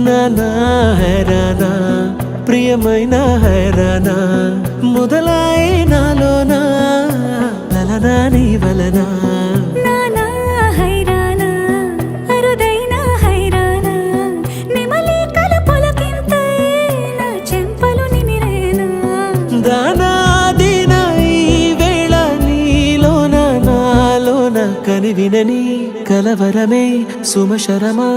నానా హైరానా ప్రియమైన హైరానా మొదలాయి నాలోనా లలనా నీ వలనా నానా హైరానా అరుదైన హైరానా నెమలి కలపులకింతై నా చెంపలు నిమిరేనా దానాదిన ఈ వేళ నీలోన నాలోన కనివినని కలవరమే సుమశరమా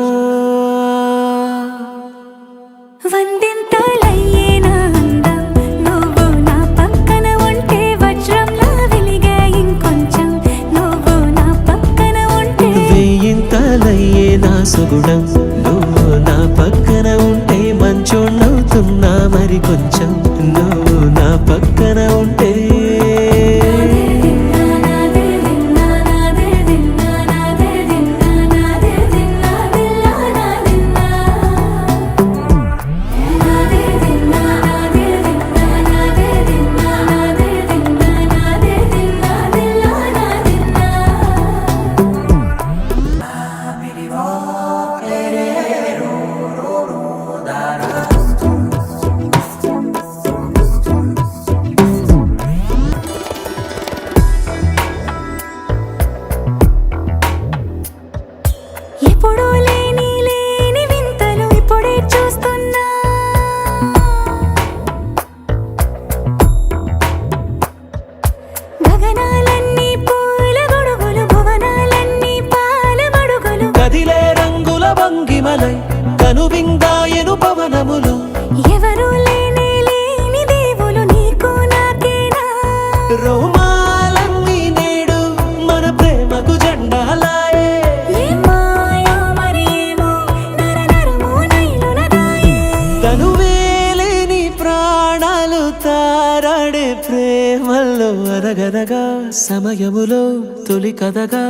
వందింతలయ్యేనా అందం నువ్వు నా పక్కన ఉంటే వజ్రంలా వెలిగే ఇంకొంచెం నువ్వు నా పక్కన ఉంటే వెయ్యింతలయ్యే నా సుగుణం నువ్వు నా పక్కన ఉంటే మంచోణ్ణవుతున్నా మరి కొంచెం నువ్వు నా పక్కన ఉంటే ఎప్పుడూ లేని వింతలు ఇప్పుడే చూస్తున్నా గగనాలన్నీ పూల గొడుగులు భువనాలన్నీ పాల మడుగులు కదిలే రంగుల భంగిమలై కనువిందాయను పవనములు ఎవరూ లేని దేవులు నీకు నాకేనా రోమాలన్నీ నేడు మన ప్రేమకు జెండాలాయే ఏమాయో మరి ఏమో నరనరమో నైలున దాయే తనువేలేని ప్రాణాలు తారాడే ప్రేమల్లో అనగనగా సమయములో తొలి కథగా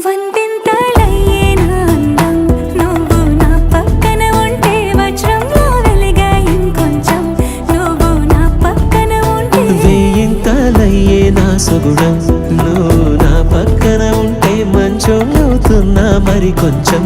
వందింతలయ్యేనా అందం నువ్వు నా పక్కన ఉంటే వజ్రంలా వెలిగే ఇంకొంచెం నువ్వు నా పక్కన ఉంటే వెయ్యింతలయ్యే నా సుగుణం నువ్వు నా పక్కన ఉంటే మంచోణ్ణవుతున్నా మరి కొంచెం